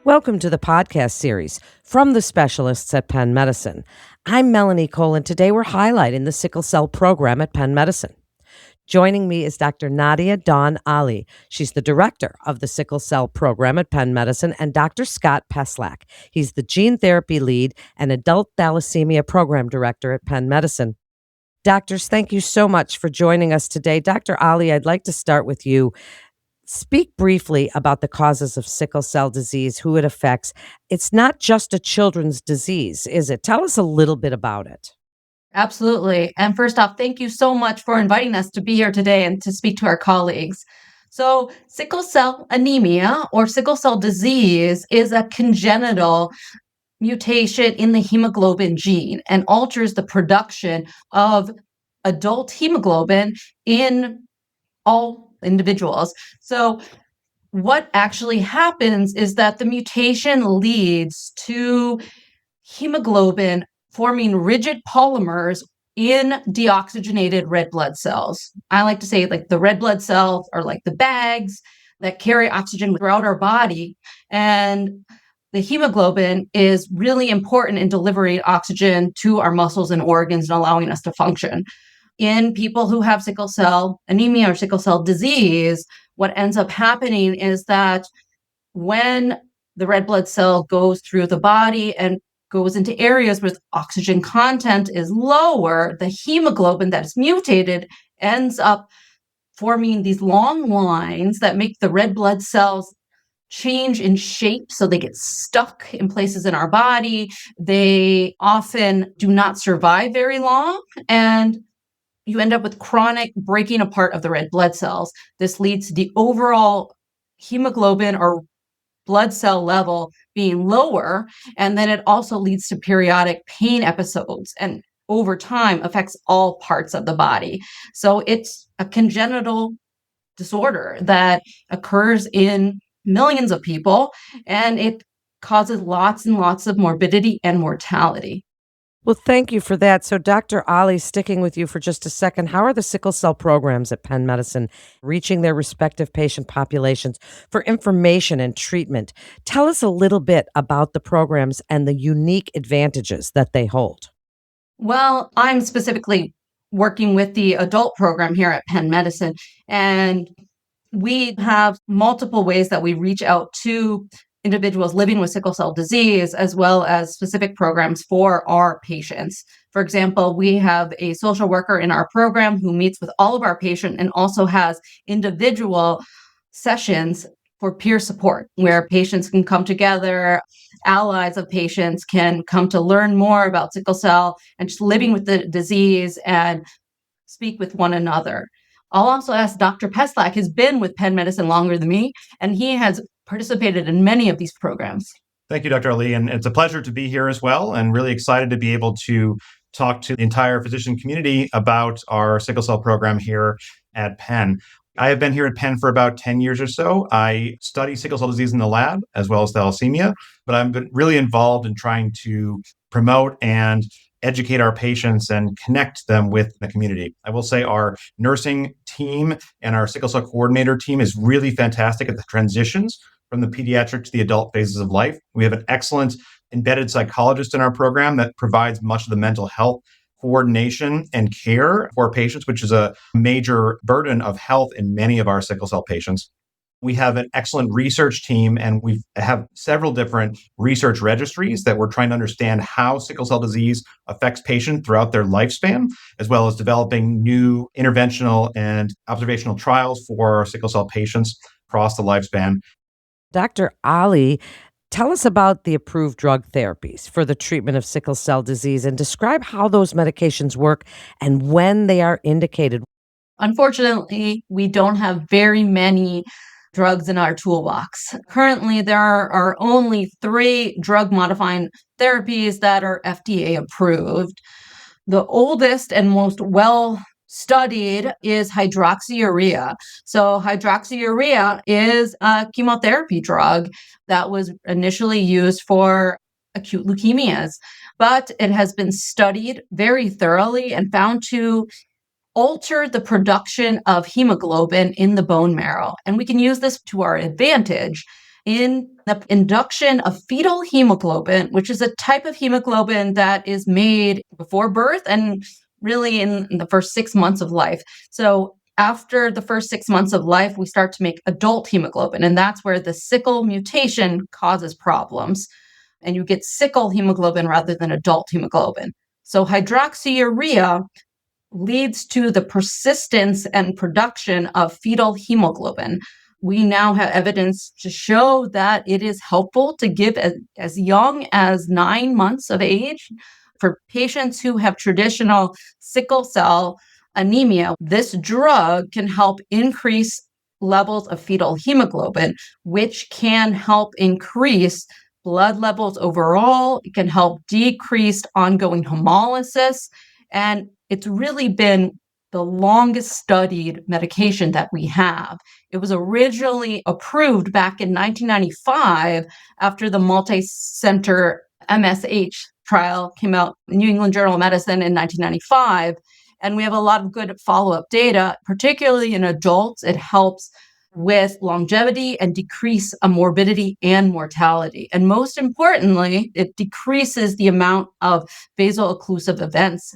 Welcome to the podcast series from the specialists at Penn Medicine. I'm Melanie Cole, and today we're highlighting the sickle cell program at Penn Medicine. Joining me is Dr. Nadia Ali. She's the director of the sickle cell program at Penn Medicine, and Dr. Scott Peslak. He's the gene therapy lead and adult thalassemia program director at Penn Medicine. Doctors, thank you so much for joining us today. Dr. Ali, I'd like to start with you. Speak briefly about the causes of sickle cell disease, who it affects. It's not just a children's disease, is it? Tell us a little bit about it. Absolutely. And first off, thank you so much for inviting us to be here today and to speak to our colleagues. So, sickle cell anemia or sickle cell disease is a congenital mutation in the hemoglobin gene and alters the production of adult hemoglobin in all individuals. So, what actually happens is that the mutation leads to hemoglobin forming rigid polymers in deoxygenated red blood cells. I like to say like the red blood cells are like the bags that carry oxygen throughout our body. And the hemoglobin is really important in delivering oxygen to our muscles and organs and allowing us to function. In people who have sickle cell anemia or sickle cell disease, what ends up happening is that when the red blood cell goes through the body and goes into areas where the oxygen content is lower, the hemoglobin that is mutated ends up forming these long lines that make the red blood cells change in shape, so they get stuck in places in our body. They often do not survive very long, and you end up with chronic breaking apart of the red blood cells. This leads to the overall hemoglobin or blood cell level being lower, and then it also leads to periodic pain episodes and over time affects all parts of the body. So it's a congenital disorder that occurs in millions of people, and it causes lots and lots of morbidity and mortality. Well, thank you for that. So, Dr. Ali, sticking with you for just a second, how are the sickle cell programs at Penn Medicine reaching their respective patient populations for information and treatment? Tell us a little bit about the programs and the unique advantages that they hold. Well, I'm specifically working with the adult program here at Penn Medicine, and we have multiple ways that we reach out to individuals living with sickle cell disease, as well as specific programs for our patients. For example, we have a social worker in our program who meets with all of our patients and also has individual sessions for peer support, where patients can come together, allies of patients can come to learn more about sickle cell and just living with the disease and speak with one another. I'll also ask Dr. Peslak has been with Penn Medicine longer than me, and he has participated in many of these programs. Thank you, Dr. Ali. And it's a pleasure to be here as well, and really excited to be able to talk to the entire physician community about our sickle cell program here at Penn. I have been here at Penn for about 10 years or so. I study sickle cell disease in the lab as well as thalassemia, but I've been really involved in trying to promote and educate our patients and connect them with the community. I will say our nursing team and our sickle cell coordinator team is really fantastic at the transitions from the pediatric to the adult phases of life. We have an excellent embedded psychologist in our program that provides much of the mental health coordination and care for patients, which is a major burden of health in many of our sickle cell patients. We have an excellent research team, and we have several different research registries that we're trying to understand how sickle cell disease affects patients throughout their lifespan, as well as developing new interventional and observational trials for sickle cell patients across the lifespan. Dr. Ali, tell us about the approved drug therapies for the treatment of sickle cell disease and describe how those medications work and when they are indicated. Unfortunately, we don't have very many drugs in our toolbox. Currently, there are only 3 drug-modifying therapies that are FDA approved. The oldest and most well-studied is hydroxyurea. So hydroxyurea is a chemotherapy drug that was initially used for acute leukemias, but it has been studied very thoroughly and found to alter the production of hemoglobin in the bone marrow. And we can use this to our advantage in the induction of fetal hemoglobin, which is a type of hemoglobin that is made before birth and really in the first 6 months of life. So after the first 6 months of life, we start to make adult hemoglobin, and that's where the sickle mutation causes problems. And you get sickle hemoglobin rather than adult hemoglobin. So hydroxyurea leads to the persistence and production of fetal hemoglobin. We now have evidence to show that it is helpful to give as young as 9 months of age. For patients who have traditional sickle cell anemia, this drug can help increase levels of fetal hemoglobin, which can help increase blood levels overall. It can help decrease ongoing hemolysis. And it's really been the longest studied medication that we have. It was originally approved back in 1995 after the multi-center MSH trial came out in New England Journal of Medicine in 1995. And we have a lot of good follow-up data, particularly in adults. It helps with longevity and decrease morbidity and mortality. And most importantly, it decreases the amount of vaso-occlusive events,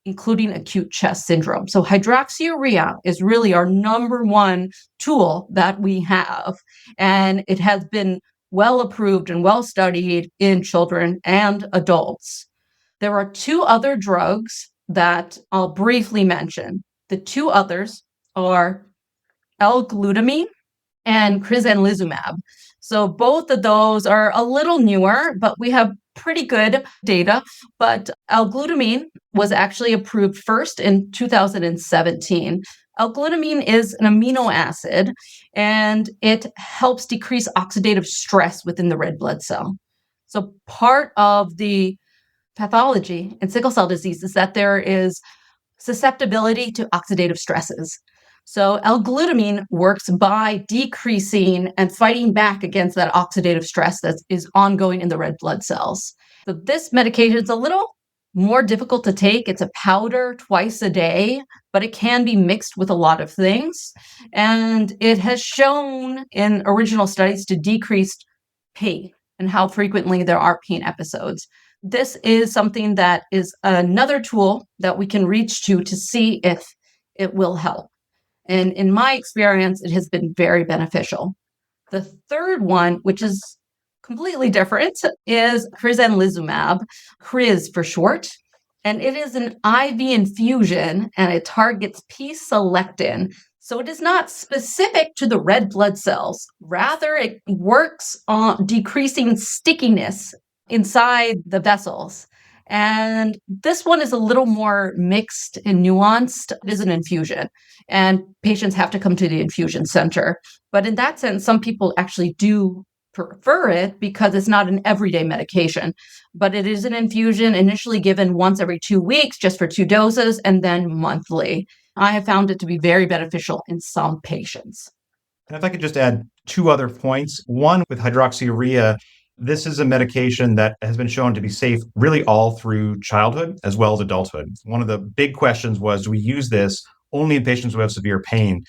including acute chest syndrome. So hydroxyurea is really our number one tool that we have. And it has been well approved and well studied in children and adults. There are two other drugs that I'll briefly mention. The two others are L-glutamine and crizanlizumab. So both of those are a little newer, but we have pretty good data. But L-glutamine was actually approved first in 2017. L-glutamine is an amino acid, and it helps decrease oxidative stress within the red blood cell. So part of the pathology in sickle cell disease is that there is susceptibility to oxidative stresses. So L-glutamine works by decreasing and fighting back against that oxidative stress that is ongoing in the red blood cells. So this medication is a little more difficult to take. It's a powder twice a day, but it can be mixed with a lot of things. And it has shown in original studies to decrease pain and how frequently there are pain episodes. This is something that is another tool that we can reach to see if it will help. And in my experience, it has been very beneficial. The third one, which is completely different, is crizanlizumab, Criz for short. And it is an IV infusion, and it targets P-selectin. So it is not specific to the red blood cells. Rather, it works on decreasing stickiness inside the vessels. And this one is a little more mixed and nuanced. It is an infusion, and patients have to come to the infusion center. But in that sense, some people actually do prefer it because it's not an everyday medication. But it is an infusion initially given once every 2 weeks, just for 2 doses, and then monthly. I have found it to be very beneficial in some patients. And if I could just add 2 other points. One, with hydroxyurea, this is a medication that has been shown to be safe really all through childhood as well as adulthood. One of the big questions was, do we use this only in patients who have severe pain?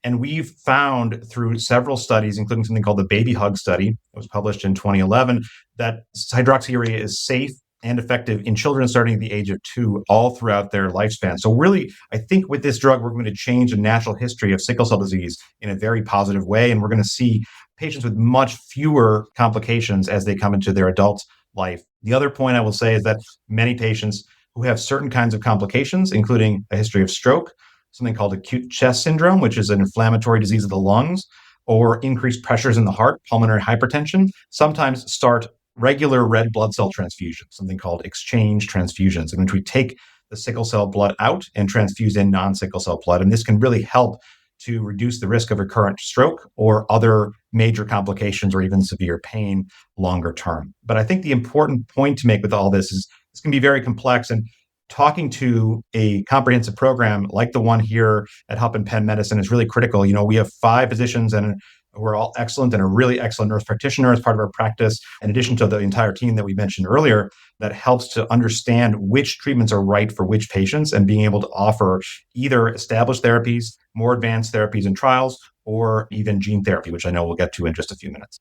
And we've found through several studies, including something called the Baby Hug study that was published in 2011, that hydroxyurea is safe and effective in children starting at the age of 2 all throughout their lifespan. So really, I think with this drug, we're going to change the natural history of sickle cell disease in a very positive way. And we're going to see patients with much fewer complications as they come into their adult life. The other point I will say is that many patients who have certain kinds of complications, including a history of stroke, something called acute chest syndrome, which is an inflammatory disease of the lungs, or increased pressures in the heart, pulmonary hypertension, sometimes start regular red blood cell transfusions, something called exchange transfusions, in which we take the sickle cell blood out and transfuse in non-sickle cell blood. And this can really help to reduce the risk of recurrent stroke or other major complications or even severe pain longer term. But I think the important point to make with all this is this can be very complex, and talking to a comprehensive program like the one here at Hupp and Penn Medicine is really critical. We have 5 physicians and we're all excellent, and a really excellent nurse practitioner as part of our practice, in addition to the entire team that we mentioned earlier, that helps to understand which treatments are right for which patients and being able to offer either established therapies, more advanced therapies and trials, or even gene therapy, which I know we'll get to in just a few minutes.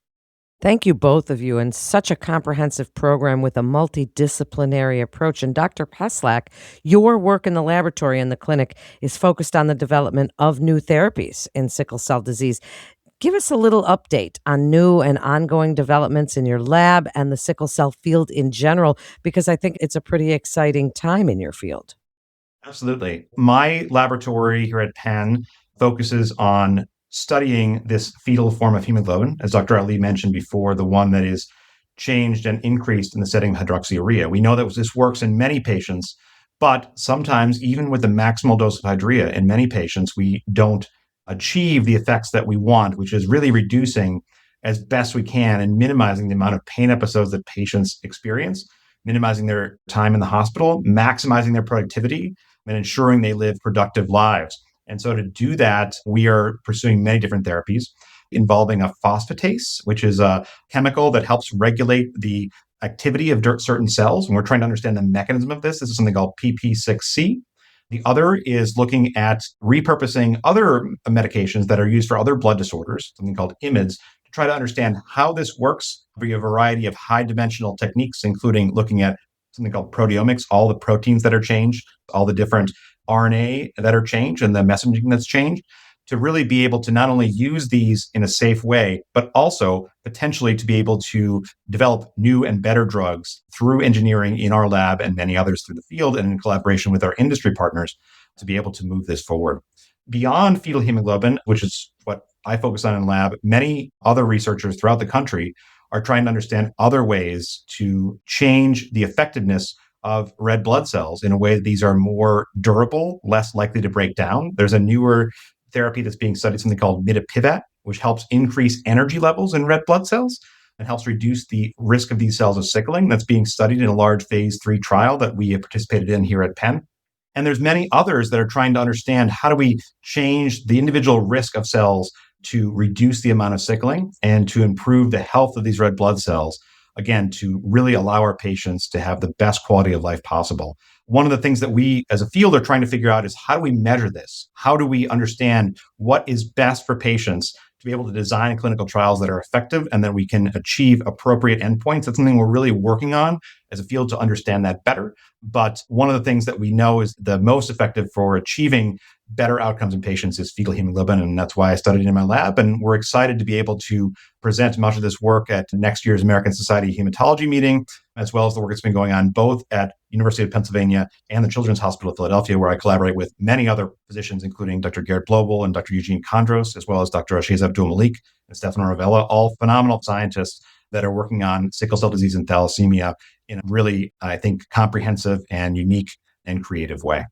Thank you, both of you, and such a comprehensive program with a multidisciplinary approach. And Dr. Peslak, your work in the laboratory and the clinic is focused on the development of new therapies in sickle cell disease. Give us a little update on new and ongoing developments in your lab and the sickle cell field in general, because I think it's a pretty exciting time in your field. Absolutely. My laboratory here at Penn focuses on studying this fetal form of hemoglobin, as Dr. Ali mentioned before, the one that is changed and increased in the setting of hydroxyurea. We know that this works in many patients, but sometimes, even with the maximal dose of hydrea, in many patients, we don't achieve the effects that we want, which is really reducing as best we can and minimizing the amount of pain episodes that patients experience, minimizing their time in the hospital, maximizing their productivity, and ensuring they live productive lives. And so to do that, we are pursuing many different therapies involving a phosphatase, which is a chemical that helps regulate the activity of certain cells. And we're trying to understand the mechanism of this. This is something called PP6C. The other is looking at repurposing other medications that are used for other blood disorders, something called IMiDs, to try to understand how this works via a variety of high dimensional techniques, including looking at something called proteomics, all the proteins that are changed, all the different RNA that are changed, and the messaging that's changed, to really be able to not only use these in a safe way, but also potentially to be able to develop new and better drugs through engineering in our lab and many others through the field and in collaboration with our industry partners to be able to move this forward. Beyond fetal hemoglobin, which is what I focus on in lab, many other researchers throughout the country are trying to understand other ways to change the effectiveness of red blood cells in a way that these are more durable, less likely to break down. There's a newer therapy that's being studied, something called mitapivat, which helps increase energy levels in red blood cells and helps reduce the risk of these cells of sickling. That's being studied in a large phase 3 trial that we have participated in here at Penn. And there's many others that are trying to understand how do we change the individual risk of cells to reduce the amount of sickling and to improve the health of these red blood cells, again, to really allow our patients to have the best quality of life possible. One of the things that we as a field are trying to figure out is how do we measure this? How do we understand what is best for patients to be able to design clinical trials that are effective and that we can achieve appropriate endpoints? That's something we're really working on as a field to understand that better. But one of the things that we know is the most effective for achieving better outcomes in patients is fetal hemoglobin. And that's why I studied it in my lab. And we're excited to be able to present much of this work at next year's American Society of Hematology meeting, as well as the work that's been going on both at University of Pennsylvania and the Children's Hospital of Philadelphia, where I collaborate with many other physicians, including Dr. Garrett Blobel and Dr. Eugene Kondros, as well as Dr. Ashiz Abdul Malik and Stefano Ravella, all phenomenal scientists that are working on sickle cell disease and thalassemia in a really, I think, comprehensive and unique and creative way.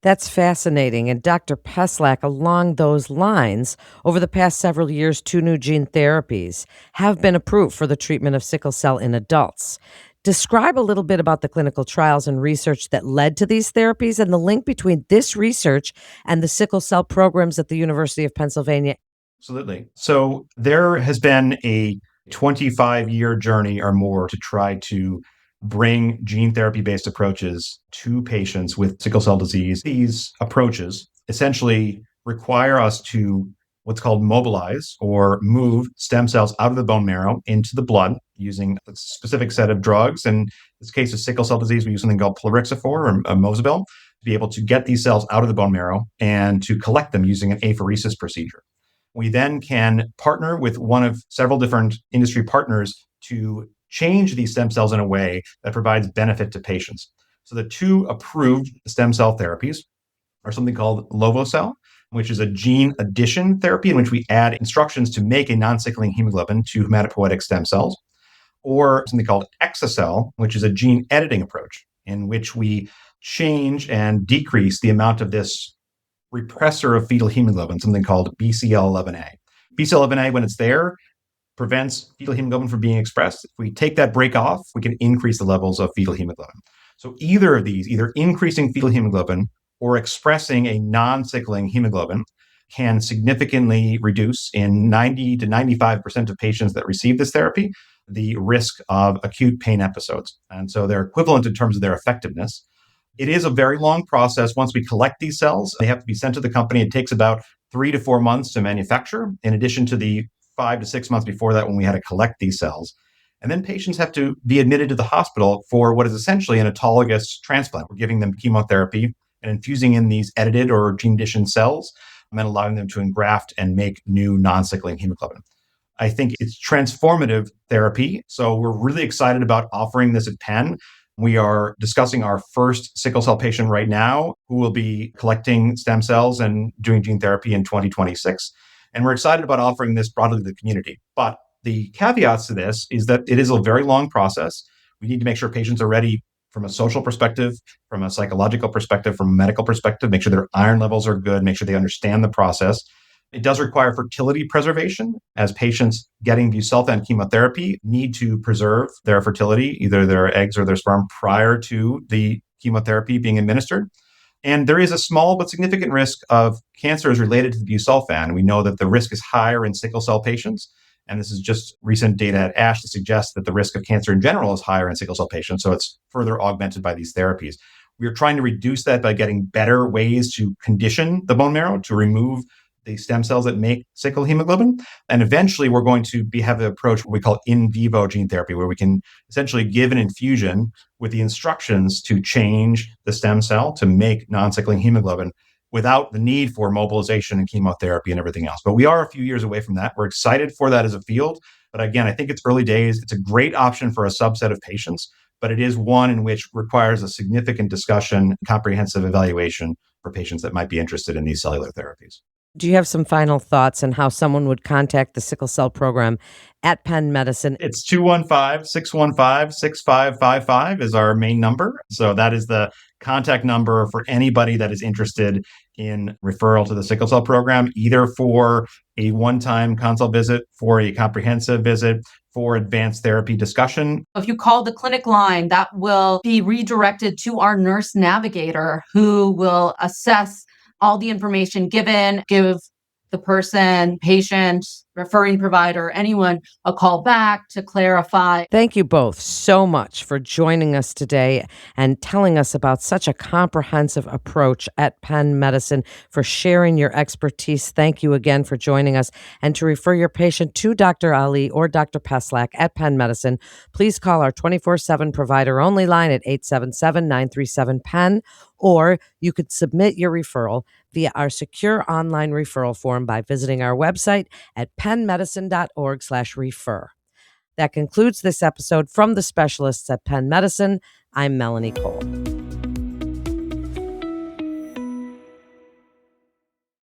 That's fascinating. And Dr. Peslak, along those lines, over the past several years, 2 new gene therapies have been approved for the treatment of sickle cell in adults. Describe a little bit about the clinical trials and research that led to these therapies and the link between this research and the sickle cell programs at the University of Pennsylvania. Absolutely. So there has been a 25-year journey or more to try to bring gene therapy-based approaches to patients with sickle cell disease. These approaches essentially require us to what's called mobilize or move stem cells out of the bone marrow into the blood using a specific set of drugs. In this case of sickle cell disease, we use something called plerixafor or mosabel to be able to get these cells out of the bone marrow and to collect them using an apheresis procedure. We then can partner with one of several different industry partners to change these stem cells in a way that provides benefit to patients. So the 2 approved stem cell therapies are something called lovo-cel, which is a gene addition therapy in which we add instructions to make a non-sickling hemoglobin to hematopoietic stem cells, or something called exa-cel, which is a gene editing approach in which we change and decrease the amount of this repressor of fetal hemoglobin, something called BCL11A. BCL11A, when it's there, prevents fetal hemoglobin from being expressed. If we take that break off, we can increase the levels of fetal hemoglobin. So either of these, either increasing fetal hemoglobin or expressing a non-sickling hemoglobin, can significantly reduce in 90 to 95% of patients that receive this therapy the risk of acute pain episodes. And so they're equivalent in terms of their effectiveness. It is a very long process. Once we collect these cells, they have to be sent to the company. It takes about 3 to 4 months to manufacture, in addition to the 5 to 6 months before that when we had to collect these cells. And then patients have to be admitted to the hospital for what is essentially an autologous transplant. We're giving them chemotherapy and infusing in these edited or gene addition cells and then allowing them to engraft and make new non-sickling hemoglobin. I think it's transformative therapy. So we're really excited about offering this at Penn. We are discussing our first sickle cell patient right now who will be collecting stem cells and doing gene therapy in 2026. And we're excited about offering this broadly to the community. But the caveats to this is that it is a very long process. We need to make sure patients are ready from a social perspective, from a psychological perspective, from a medical perspective, make sure their iron levels are good, make sure they understand the process. It does require fertility preservation, as patients getting busulfan chemotherapy need to preserve their fertility, either their eggs or their sperm, prior to the chemotherapy being administered. And there is a small but significant risk of cancers related to the busulfan. We know that the risk is higher in sickle cell patients. And this is just recent data at ASH that suggests that the risk of cancer in general is higher in sickle cell patients. So it's further augmented by these therapies. We're trying to reduce that by getting better ways to condition the bone marrow to remove the stem cells that make sickle hemoglobin. And eventually we're going to have the approach what we call in vivo gene therapy, where we can essentially give an infusion with the instructions to change the stem cell to make non-sickling hemoglobin without the need for mobilization and chemotherapy and everything else. But we are a few years away from that. We're excited for that as a field. But again, I think it's early days. It's a great option for a subset of patients, but it is one in which requires a significant discussion, comprehensive evaluation for patients that might be interested in these cellular therapies. Do you have some final thoughts on how someone would contact the sickle cell program at Penn Medicine? It's 215-615-6555 is our main number. So that is the contact number for anybody that is interested in referral to the sickle cell program, either for a one-time consult visit, for a comprehensive visit, for advanced therapy discussion. If you call the clinic line, that will be redirected to our nurse navigator who will assess all the information given, give the person, patient, referring provider, anyone a call back to clarify. Thank you both so much for joining us today and telling us about such a comprehensive approach at Penn Medicine, for sharing your expertise. Thank you again for joining us. And to refer your patient to Dr. Ali or Dr. Peslak at Penn Medicine, please call our 24/7 provider-only line at 877-937-PENN, or you could submit your referral via our secure online referral form by visiting our website at pennmedicine.org/refer. That concludes this episode from the specialists at Penn Medicine. I'm Melanie Cole.